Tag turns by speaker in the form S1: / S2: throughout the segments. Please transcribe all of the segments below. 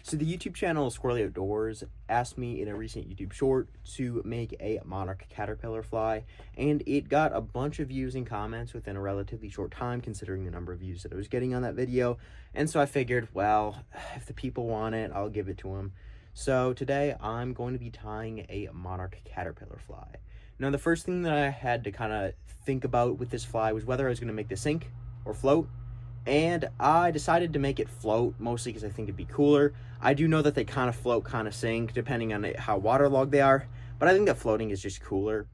S1: So the YouTube channel Squirrely Outdoors asked me in a recent YouTube short to make a Monarch caterpillar fly, and it got a bunch of views and comments within a relatively short time considering the number of views that I was getting on that video. And so I figured, well, if the people want it, I'll give it to them. So today I'm going to be tying a Monarch caterpillar fly. Now the first thing that I had to kind of think about with this fly was whether I was going to make this sink or float. And I decided to make it float, mostly because I think it'd be cooler. I do know that they kind of float, kind of sink, depending on how waterlogged they are, but I think that floating is just cooler.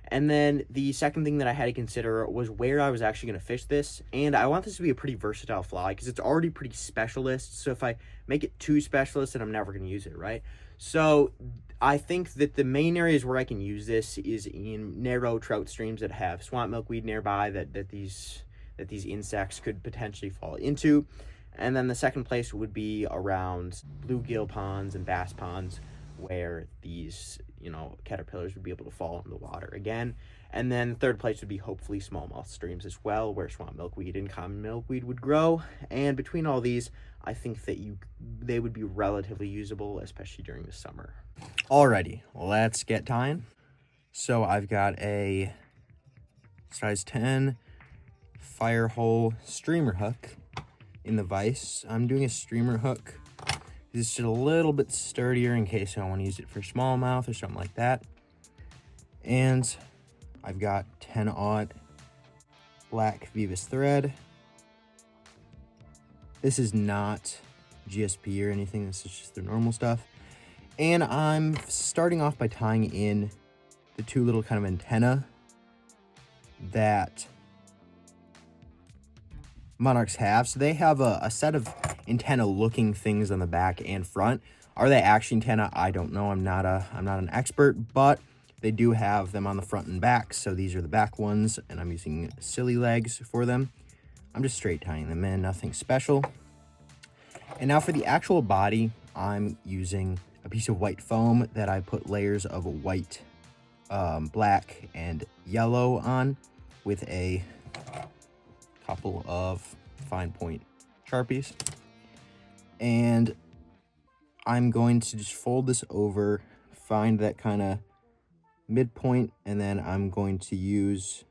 S1: And then the second thing that I had to consider was where I was actually going to fish this, and I want this to be a pretty versatile fly, because it's already pretty specialist, so if I make it too specialist, then I'm never going to use it, right? So I think that the main areas where I can use this is in narrow trout streams that have swamp milkweed nearby that these insects could potentially fall into. And then the second place would be around bluegill ponds and bass ponds where these, caterpillars would be able to fall in the water again. And then the third place would be hopefully smallmouth streams as well, where swamp milkweed and common milkweed would grow. And between all these, I think that they would be relatively usable, especially during the summer. Alrighty, let's get tying. So I've got a size 10 Firehole streamer hook in the vise. I'm doing a streamer hook. It's just a little bit sturdier in case I want to use it for smallmouth or something like that. And I've got 10/0 black Vivus thread. This is not GSP or anything. This is just the normal stuff. And I'm starting off by tying in the two little kind of antenna that Monarchs have. So they have a set of antenna looking things on the back and front. Are they actually antenna? I don't know. I'm not an expert, but they do have them on the front and back. So these are the back ones, and I'm using sili legs for them. I'm just straight tying them in, nothing special. And now for the actual body, I'm using a piece of white foam that I put layers of white, black, and yellow on with a couple of fine point Sharpies. And I'm going to just fold this over, find that kind of midpoint, and then I'm going to use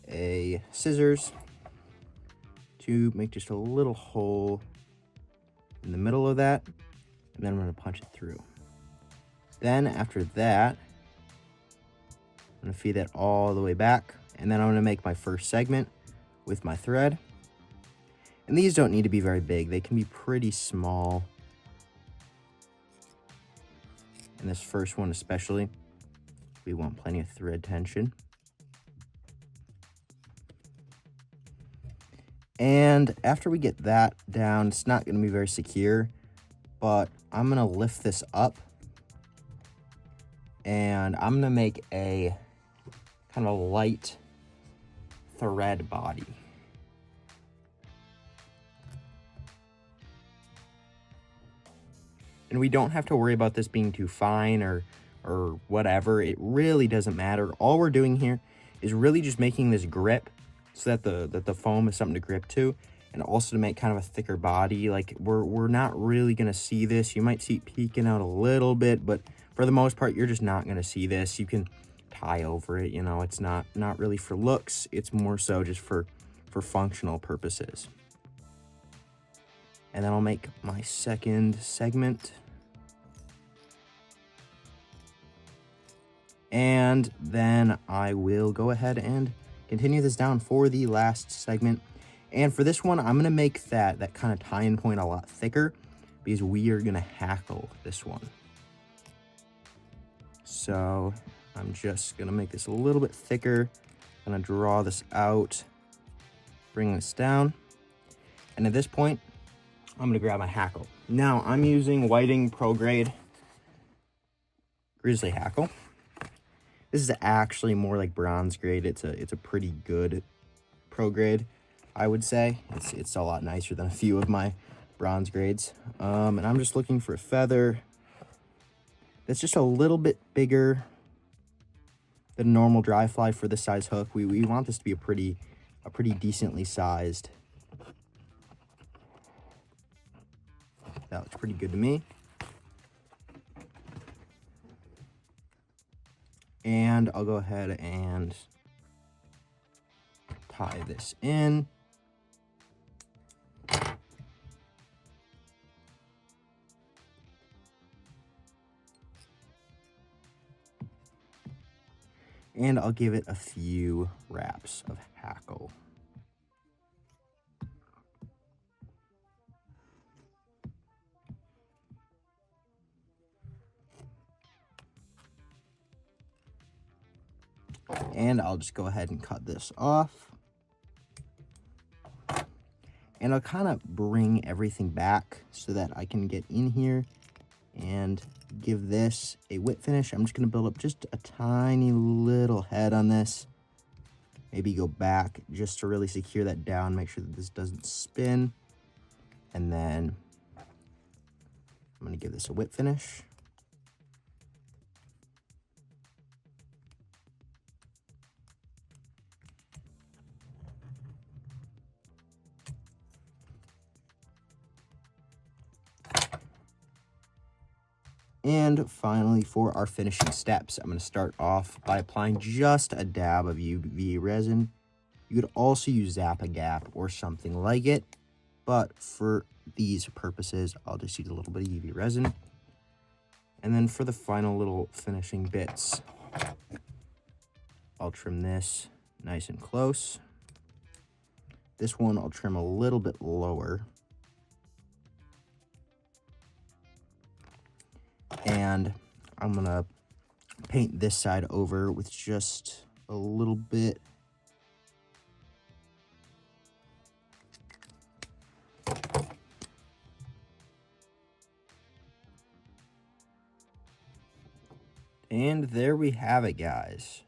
S1: a scissors to make just a little hole in the middle of that, and then I'm going to punch it through. Then after that, I'm going to feed that all the way back, and then I'm going to make my first segment with my thread. And these don't need to be very big. They can be pretty small. And this first one especially, we want plenty of thread tension. And after we get that down, it's not going to be very secure, but I'm going to lift this up and I'm going to make a kind of light thread body. And we don't have to worry about this being too fine or whatever. It really doesn't matter. All we're doing here is really just making this grip so that the foam is something to grip to, and also to make kind of a thicker body. Like we're not really gonna see this. You might see it peeking out a little bit, but for the most part, you're just not gonna see this. You can tie over it, it's not really for looks. It's more so just for functional purposes. And then I'll make my second segment. And then I will go ahead and continue this down for the last segment. And for this one, I'm gonna make that kind of tie-in point a lot thicker because we are gonna hackle this one. So I'm just gonna make this a little bit thicker. I'm gonna draw this out, bring this down. And at this point, I'm gonna grab my hackle. Now I'm using Whiting Pro Grade Grizzly hackle. This is actually more like bronze grade. It's a pretty good pro grade, I would say. It's a lot nicer than a few of my bronze grades. And I'm just looking for a feather that's just a little bit bigger than a normal dry fly for this size hook. We want this to be a pretty decently sized That looks pretty good to me. And I'll go ahead and tie this in. And I'll give it a few wraps of hackle. And I'll just go ahead and cut this off. And I'll kind of bring everything back so that I can get in here and give this a whip finish. I'm just going to build up just a tiny little head on this. Maybe go back just to really secure that down, make sure that this doesn't spin. And then I'm going to give this a whip finish. And finally, for our finishing steps, I'm going to start off by applying just a dab of UV resin. You could also use Zap-A-Gap or something like it, but for these purposes, I'll just use a little bit of UV resin. And then for the final little finishing bits, I'll trim this nice and close. This one I'll trim a little bit lower. And I'm going to paint this side over with just a little bit. And there we have it, guys.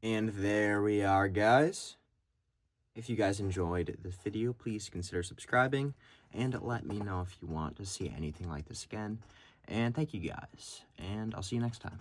S1: And there we are, guys. If you guys enjoyed this video, please consider subscribing and let me know if you want to see anything like this again. And thank you guys, and I'll see you next time.